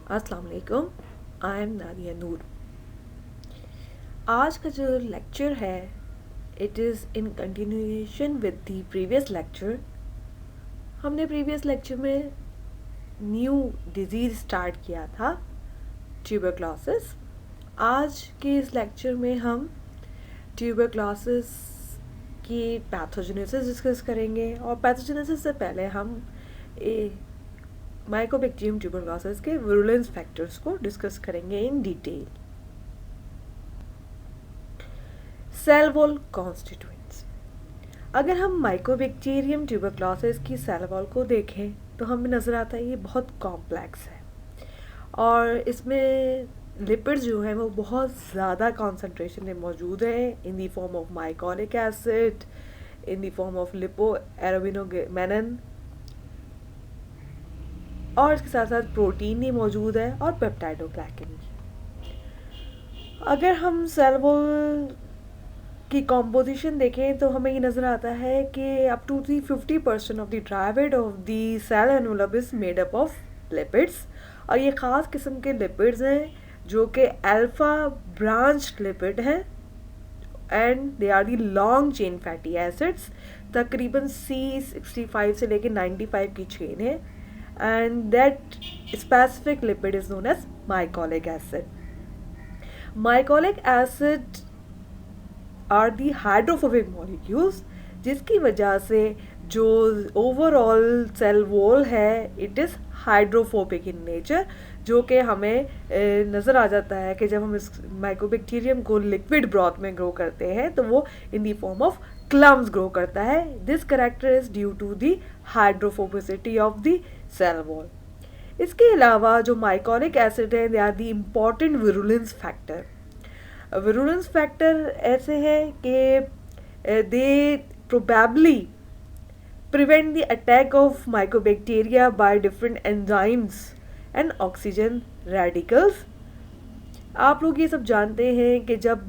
अस्सलाम वालेकुम। I am Nadia नूर। आज का जो लेक्चर है it is in continuation with the previous lecture. हमने प्रीवियस लेक्चर में न्यू डिजीज़ स्टार्ट किया था, ट्यूबरक्लोसिस। आज के इस लेक्चर में हम ट्यूबरक्लोसिस की पैथोजेनेसिस डिस्कस करेंगे, और पैथोजेनेसिस से पहले हम माइकोबैक्टीरियम ट्यूबरक्लोसिस के विरुलेंस फैक्टर्स को डिस्कस करेंगे in detail. Cell wall constituents. अगर हम माइकोबैक्टीरियम ट्यूबरक्लोसिस की सेल वॉल को देखें तो हमें नज़र आता है ये बहुत कॉम्प्लेक्स है, और इसमें लिपिड्स जो हैं वो बहुत ज़्यादा कॉन्सेंट्रेशन में मौजूद है in the form of mycolic acid, in the form of lipoarabinomannan, और इसके साथ साथ प्रोटीन भी मौजूद है और पेप्टाइडोग्लाइकन भी। अगर हम सेल वॉल की कॉम्पोजिशन देखें तो हमें ये नज़र आता है कि up to 50% of the dry weight of the cell envelope is made up of lipids, और ये ख़ास किस्म के लिपिड्स हैं जो कि अल्फ़ा ब्रांच्ड लिपिड हैं and they are the long chain fatty acids. तकरीबन C65 से लेकर 95 की चेन है, and that specific lipid is known as mycolic acid. Mycolic acid are the hydrophobic molecules, जिसकी वजह से जो ओवरऑल सेल वॉल है it is hydrophobic in nature, जो कि हमें नज़र आ जाता है कि जब हम इस माइकोबैक्टीरियम को लिक्विड ब्रॉथ में ग्रो करते हैं तो वो in the form of clumps grow करता है। This character is due to the hydrophobicity of the cell wall. इसके अलावा जो माइकोलिक एसिड है they are the important virulence factor. Virulence factor ऐसे है कि they probably prevent the attack of mycobacteria by different enzymes and oxygen radicals। आप लोग ये सब जानते हैं कि जब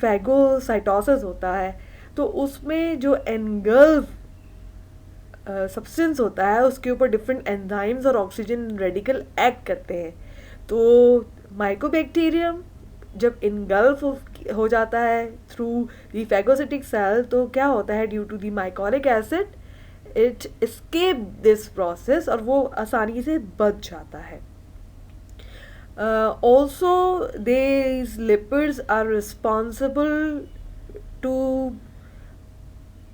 फैगोसाइटोसिस होता है तो उसमें जो एनगल्फ सब्सटेंस होता है उसके ऊपर डिफरेंट एंजाइम्स और ऑक्सीजन रेडिकल एक्ट करते हैं। तो माइकोबैक्टीरियम जब इनगल्फ हो जाता है थ्रू द फैगोसिटिक सेल तो क्या होता है, due to the mycolic acid it escape this process और वो आसानी से बच जाता है। Also these lipids are responsible to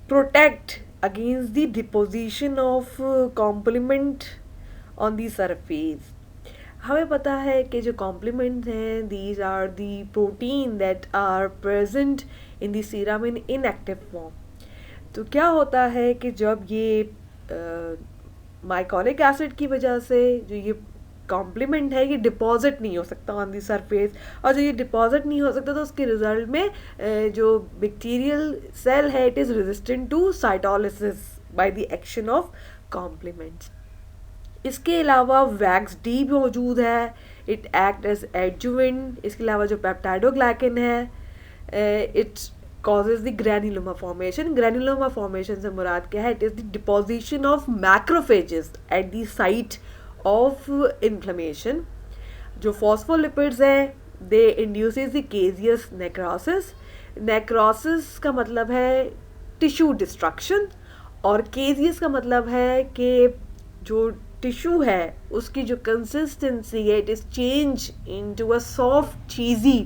protect against the deposition of complement on the surface। हमें पता है कि जो कॉम्प्लीमेंट्स हैं these are the protein that are present in the serum in inactive form। तो क्या होता है कि जब ये माइकोलिक एसिड की वजह से जो ये कॉम्प्लीमेंट है ये डिपॉजिट नहीं हो सकता ऑन दी सरफेस, और जो ये डिपॉजिट नहीं हो सकता तो उसके रिजल्ट में जो बैक्टीरियल सेल है it is resistant to cytolysis by the action of complements. इसके अलावा वैक्स डी भी मौजूद है, इट एक्ट एज एडजुवेंट। इसके अलावा जो पेप्टाइडोग्लाइकन है it causes the granuloma formation। Granuloma formation से मुराद क्या है, it is the deposition of macrophages at the site of inflammation। जो phospholipids हैं they induces the caseous necrosis। necrosis का मतलब है tissue destruction, और caseous का मतलब है कि जो टिश्यू है उसकी जो consistency है it is changed into a soft cheesy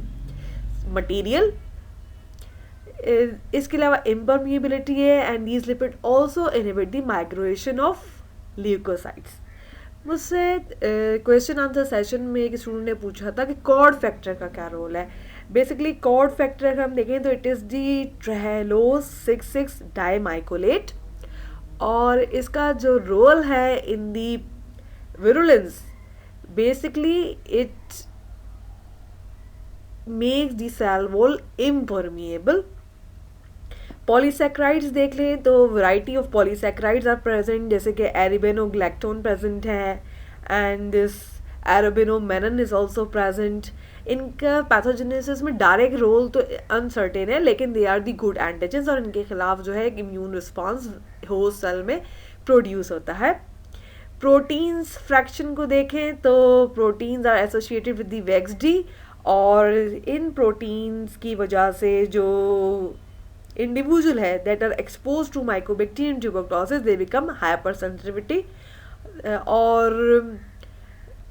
material। इसके अलावा इम्परमिएबिलिटी है, and these lipid also inhibit the migration of leukocytes. मुझसे क्वेश्चन आंसर सेशन में एक स्टूडेंट ने पूछा था कि कॉर्ड फैक्टर का क्या रोल है। बेसिकली कॉर्ड फैक्टर अगर हम देखें तो इट इज़ दी ट्रेहेलोज 6,6 डाइमाइकोलेट, और इसका जो रोल है in the virulence basically it makes the cell wall impermeable. Polysaccharides देख लें तो variety of polysaccharides are present, जैसे कि एरिबेनोग्लैक्टोन प्रेजेंट है and this arabinomannan is also present. इनका पैथोजेनेसिस में डायरेक्ट रोल तो अनसर्टेन है, लेकिन they are the good antigens और इनके खिलाफ जो है इम्यून रिस्पॉन्स होस्ट सेल में प्रोड्यूस होता है। प्रोटीन्स फ्रैक्शन को देखें तो proteins are associated with the wax D, और इन प्रोटीन्स की वजह से जो इंडिविजुअल है that are expose to mycobacterium tuberculosis they become hypersensitivity, और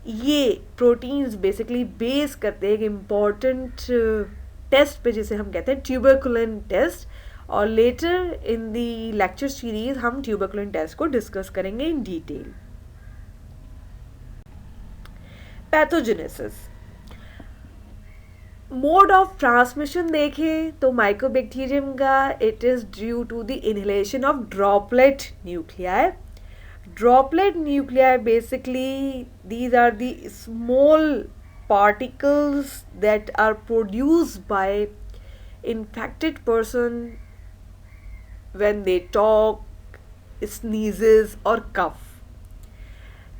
ये प्रोटीन्स बेसिकली बेस करते हैं एक इम्पॉर्टेंट टेस्ट पे जिसे हम कहते हैं ट्यूबरकुलिन टेस्ट, और later in the lecture series हम ट्यूबरकुलिन टेस्ट को डिस्कस करेंगे in detail. Pathogenesis, mode of transmission देखें तो माइकोबैक्टीरियम का it is due to the inhalation of droplet nuclei. Droplet nuclei basically these are the small particles that are produced by infected person when they talk, sneezes और cough।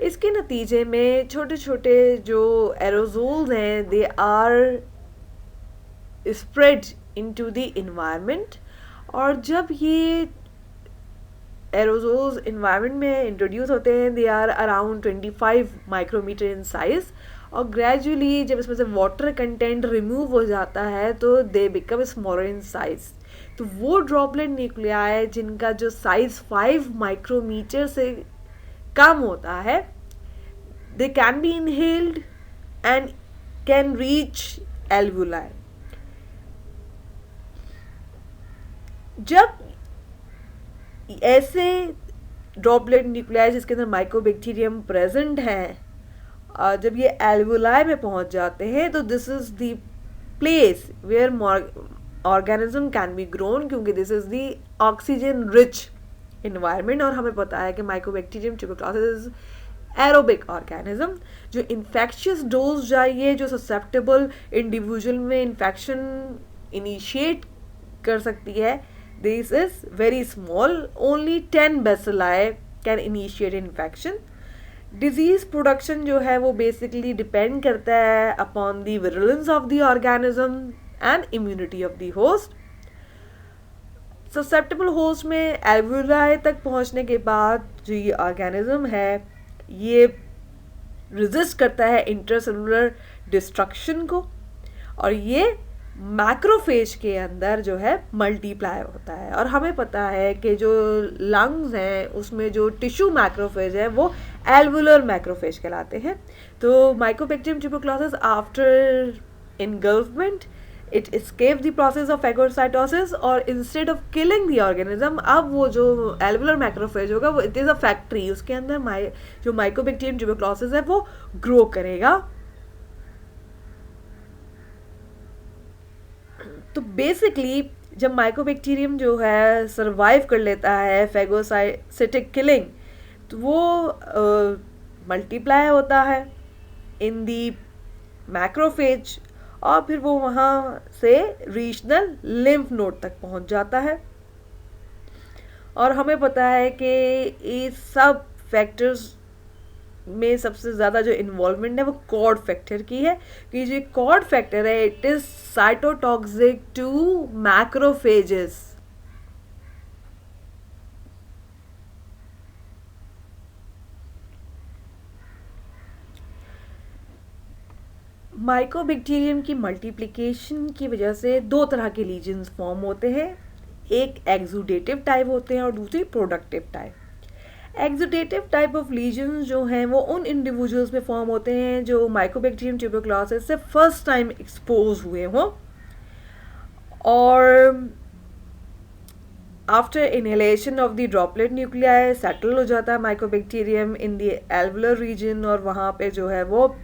इसके नतीजे में छोटे छोटे जो एरोजोल्स हैं they are spread into the environment, और जब ये एरोजोल्स इन्वायरमेंट में इंट्रोड्यूस होते हैं they are around 25 micrometre in size, और ग्रेजुअली जब इसमें से वाटर कंटेंट रिमूव हो जाता है तो they become smaller in size. तो वो ड्रॉपलेट न्यूक्लियाई जिनका जो साइज 5 माइक्रोमीटर से कम होता है they can be inhaled and can reach alveoli. जब ऐसे ड्रॉपलेट न्यूक्लियाई जिसके अंदर माइकोबैक्टीरियम प्रेजेंट है जब ये एल्वुलाई में पहुंच जाते हैं तो this is the place where organism can be grown, क्योंकि this is the oxygen rich environment, और हमें पता है कि mycobacterium tuberculosis is aerobic organism. जो इन्फेक्शियस डोज चाहिए, जो ससेप्टेबल इंडिविजुअल में इन्फेक्शन इनिशिएट कर सकती है, this is very small, only 10 bacilli can initiate infection। disease production जो है वो basically depend करता है upon the virulence of the organism and immunity of the host। susceptible host में alveoli तक पहुंचने के बाद जो ये organism है ये resist करता है intracellular destruction को, और ये मैक्रोफेज के अंदर जो है मल्टीप्लाई होता है। और हमें पता है कि जो लंग्स हैं उसमें जो टिश्यू मैक्रोफेज है वो एल्वुलर मैक्रोफेज कहलाते हैं। तो mycobacterium tuberculosis after engulfment it escape the process of phagocytosis, और instead of killing the organism अब वो जो एल्वुलर मैक्रोफेज होगा वो इट इज़ अ फैक्ट्री, उसके अंदर जो माइकोबैक्टीरियम ट्यूबरक्लोसिस है वो ग्रो करेगा। तो बेसिकली जब माइकोबैक्टीरियम जो है सरवाइव कर लेता है फैगोसाइटिक किलिंग तो वो मल्टीप्लाई होता है इन दी मैक्रोफेज, और फिर वो वहाँ से रीजनल लिम्फ नोड तक पहुँच जाता है। और हमें पता है कि ये सब फैक्टर्स में सबसे ज़्यादा जो इन्वॉल्वमेंट है वो कॉर्ड फैक्टर की है, कि जो कॉर्ड फैक्टर है it is cytotoxic to macrophages. Mycobacterium की मल्टीप्लिकेशन की वजह से दो तरह के लीजन्स फॉर्म होते हैं, एक एक्सुडेटिव टाइप होते हैं और दूसरी productive type. Exudative type of lesions जो हैं वो उन इंडिविजुअल्स में फॉर्म होते हैं जो माइकोबैक्टीरियम ट्यूबरक्लोसिस से फर्स्ट टाइम एक्सपोज हुए हों, और after inhalation of the droplet nuclei settle हो जाता है mycobacterium in the alveolar region, और वहाँ पे जो है वो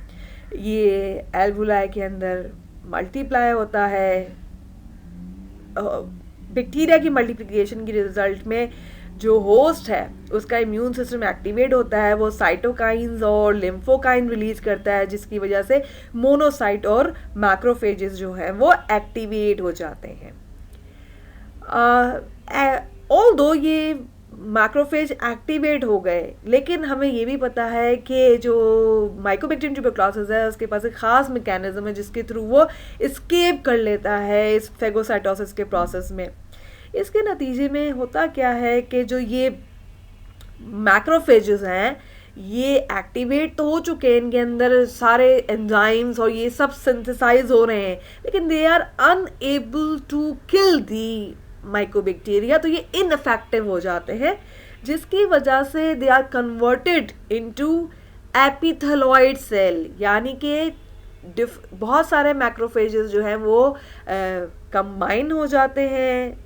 ये एल्वुलाई के अंदर मल्टीप्लाई होता है। बैक्टीरिया की मल्टीप्लिकेशन की रिजल्ट में जो होस्ट है उसका इम्यून सिस्टम एक्टिवेट होता है, वो साइटोकाइंस और लिम्फोकाइन रिलीज करता है, जिसकी वजह से मोनोसाइट और मैक्रोफेजेस जो हैं वो एक्टिवेट हो जाते हैं। ऑल्दो ये मैक्रोफेज एक्टिवेट हो गए, लेकिन हमें ये भी पता है कि जो माइकोबैक्टीरियम ट्यूबरक्लोसिस है उसके पास एक ख़ास मैकेनिज्म है जिसके थ्रू वो एस्केप कर लेता है इस फैगोसाइटोसिस के प्रोसेस में। इसके नतीजे में होता क्या है कि जो ये मैक्रोफेजेस हैं ये एक्टिवेट तो हो चुके हैं, इनके अंदर सारे एंजाइम्स और ये सब सिंथेसाइज हो रहे हैं, लेकिन they are unable to kill the mycobacteria, तो ये इनफेक्टिव हो जाते हैं, जिसकी वजह से they are converted into epithelioid cell, यानी कि बहुत सारे मैक्रोफेजेस जो हैं वो कंबाइन हो जाते हैं,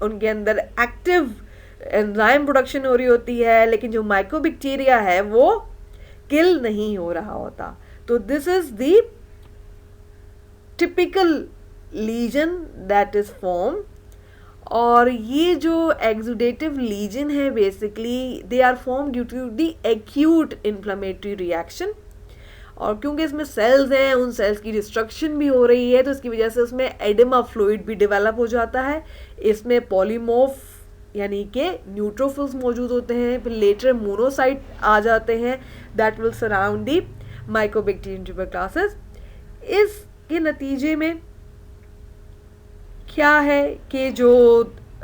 उनके अंदर एक्टिव एंजाइम प्रोडक्शन हो रही होती है, लेकिन जो माइकोबैक्टीरिया है वो किल नहीं हो रहा होता। तो this is the typical lesion that is form. और ये जो एक्सुडेटिव लीजन है basically they are form due to the acute inflammatory reaction, और क्योंकि इसमें सेल्स हैं, उन सेल्स की डिस्ट्रक्शन भी हो रही है, तो इसकी वजह से उसमें एडिमा फ्लूइड भी डेवलप हो जाता है। इसमें पॉलीमॉर्फ यानी कि न्यूट्रोफिल्स मौजूद होते हैं, फिर लेटर मोनोसाइट आ जाते हैं that will surround the Mycobacterium tuberculosis. इसके नतीजे में क्या है कि जो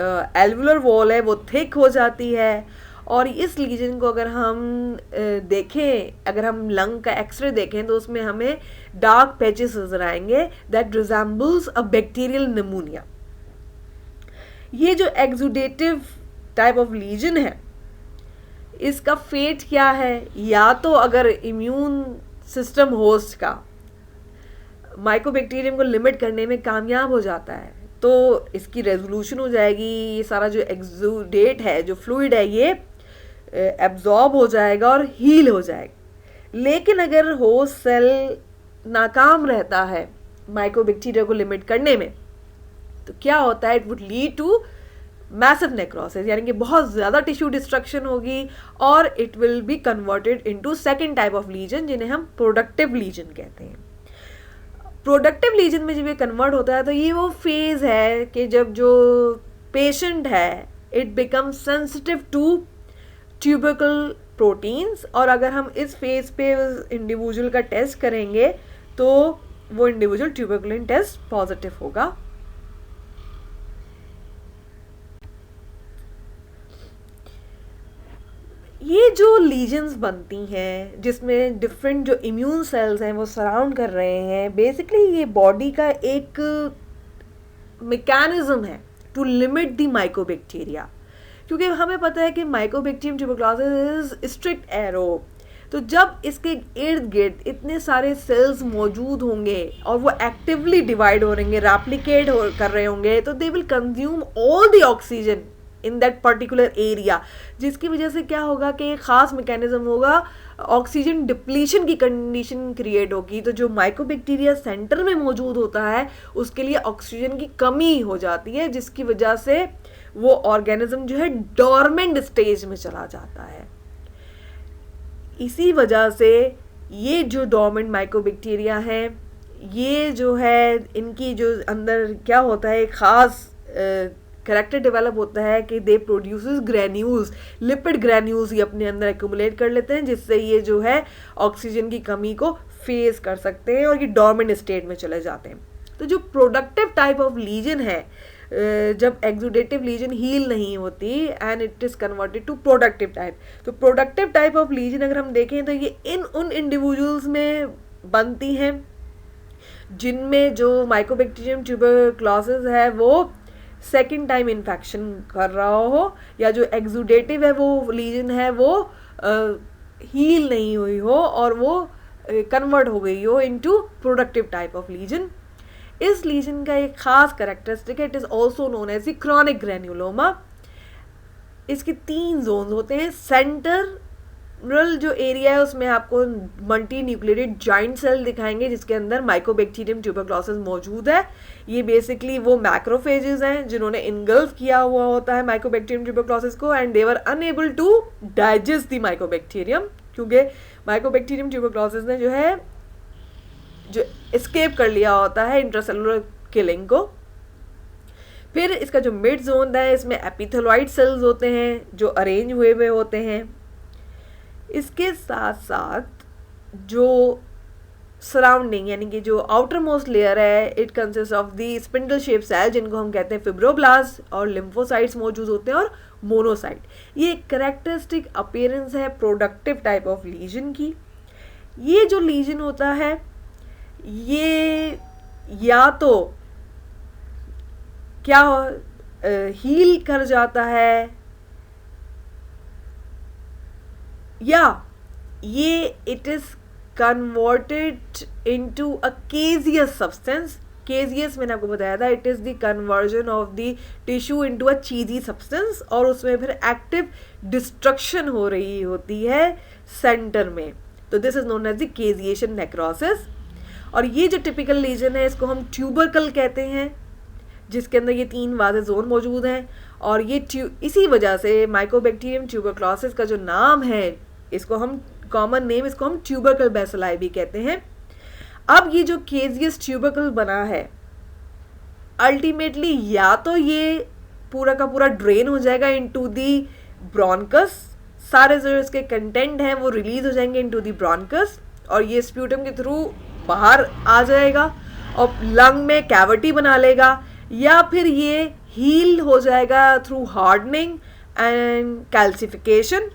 एल्वुलर वॉल है वो थिक हो जाती है, और इस लीजन को अगर हम देखें, अगर हम लंग का एक्सरे देखें तो उसमें हमें डार्क पैचेस नजर आएंगे that resembles a bacterial pneumonia. ये जो एक्सुडेटिव टाइप ऑफ लीजन है इसका फेट क्या है, या तो अगर इम्यून सिस्टम होस्ट का माइकोबैक्टीरियम को लिमिट करने में कामयाब हो जाता है तो इसकी रेजोल्यूशन हो जाएगी, ये सारा जो एक्सुडेट है, जो फ्लूइड है, ये एब्जॉर्ब हो जाएगा और हील हो जाएगा। लेकिन अगर होस्ट सेल नाकाम रहता है माइकोबैक्टीरिया को लिमिट करने में तो क्या होता है, it would lead to massive necrosis, यानी कि बहुत ज़्यादा टिश्यू डिस्ट्रक्शन होगी और it will be converted into second type of lesion जिन्हें हम प्रोडक्टिव लीजन कहते हैं। प्रोडक्टिव लीजन में जब ये कन्वर्ट होता है तो ये वो फेज़ है कि जब जो पेशेंट है it become sensitive to tubercle proteins, और अगर हम इस फेज़ पे इंडिविजुअल का टेस्ट करेंगे तो वो इंडिविजुअल ट्यूबरकुलिन टेस्ट पॉजिटिव होगा। ये जो लीजन्स बनती हैं जिसमें डिफरेंट जो इम्यून सेल्स हैं वो सराउंड कर रहे हैं, बेसिकली ये बॉडी का एक मैकेनिज्म है टू लिमिट द माइकोबैक्टीरिया, क्योंकि हमें पता है कि mycobacterium tuberculosis is strict aerobe, तो जब इसके इर्द गिर्द इतने सारे सेल्स मौजूद होंगे और वो एक्टिवली डिवाइड हो रहेंगे, रेप्लिकेट कर रहे होंगे, तो they will consume all the oxygen in that particular area, जिसकी वजह से क्या होगा कि एक ख़ास मैकेनिज्म होगा, ऑक्सीजन डिप्लीशन की कंडीशन क्रिएट होगी। तो जो माइकोबैक्टीरिया सेंटर में मौजूद होता है उसके लिए ऑक्सीजन की कमी हो जाती है, जिसकी वजह से वो ऑर्गेनिज्म जो है डोरमेंट स्टेज में चला जाता है। इसी वजह से ये जो डोरमेंट माइकोबैक्टीरिया हैं, ये जो है इनकी जो अंदर क्या होता है, एक ख़ास कैरेक्टर डेवलप होता है कि दे प्रोड्यूसेस ग्रैन्यूल्स, लिपिड ग्रैन्यूल्स ये अपने अंदर एक्यूमुलेट कर लेते हैं, जिससे ये जो है ऑक्सीजन की कमी को फेस कर सकते हैं और ये डोरमेंट स्टेट में चले जाते हैं। तो जो प्रोडक्टिव टाइप ऑफ लीजन है, जब एक्सुडेटिव लीजन हील नहीं होती and it is converted to productive type, तो प्रोडक्टिव टाइप ऑफ लीजन अगर हम देखें तो ये उन इंडिविजुअल्स में बनती हैं जिनमें जो माइकोबैक्टीरियम ट्यूबरक्लोसिस है वो सेकेंड टाइम इन्फेक्शन कर रहा हो, या जो एक्सुडेटिव है वो लीजन है वो हील नहीं हुई हो और वो कन्वर्ट हो गई हो into productive type of lesion. इस लीजन का एक खास कैरेक्टरिस्टिक है, it is also known as the chronic granuloma. इसके 3 जोन्स होते हैं। सेंट्रल जो एरिया है उसमें आपको मल्टी न्यूक्लिएटेड जॉइंट सेल दिखाएंगे जिसके अंदर माइकोबैक्टीरियम ट्यूबरक्लोसिस मौजूद है। ये बेसिकली वो मैक्रोफेजेस हैं जिन्होंने इनगल्फ किया हुआ होता है माइकोबैक्टीरियम ट्यूबरक्लोसिस को, and they were unable to digest the mycobacterium, क्योंकि माइकोबैक्टीरियम ट्यूबरक्लोसिस ने जो है जो एस्केप कर लिया होता है इंट्रासेलुलर किलिंग को। फिर इसका जो मिड जोन है इसमें एपिथेलॉइड सेल्स होते हैं जो अरेंज हुए हुए होते हैं। इसके साथ साथ जो सराउंडिंग यानी कि जो आउटर मोस्ट लेयर है, it consist of the spindle shape cell जिनको हम कहते हैं फिब्रोब्लास्ट, और लिम्फोसाइट्स मौजूद होते हैं और मोनोसाइट। ये करेक्टरिस्टिक अपीयरेंस है प्रोडक्टिव टाइप ऑफ लीजन की। ये जो लीजन होता है ये या तो क्या हील कर जाता है या ये it is converted into a caseous substance. Caseous मैंने आपको बताया था, it is the conversion of the tissue into a cheesy substance, और उसमें फिर एक्टिव डिस्ट्रक्शन हो रही होती है सेंटर में। तो this is known as the caseation necrosis. और ये जो टिपिकल लीजन है इसको हम ट्यूबरकल कहते हैं, जिसके अंदर ये 3 वाज़े जोन मौजूद हैं। और ये इसी वजह से माइकोबैक्टीरियम ट्यूबरक्लोसिस का जो नाम है, इसको हम कॉमन नेम इसको हम ट्यूबरकल बैसिलाई भी कहते हैं। अब ये जो केजियस ट्यूबरकल बना है अल्टीमेटली या तो ये पूरा का पूरा ड्रेन हो जाएगा इनटू दी ब्रोंकस, सारे जो इसके कंटेंट हैं वो रिलीज हो जाएंगे इनटू दी ब्रोंकस, और ये स्प्यूटम के थ्रू बाहर आ जाएगा और लंग में कैविटी बना लेगा, या फिर ये हील हो जाएगा थ्रू हार्डनिंग एंड कैल्सिफिकेशन,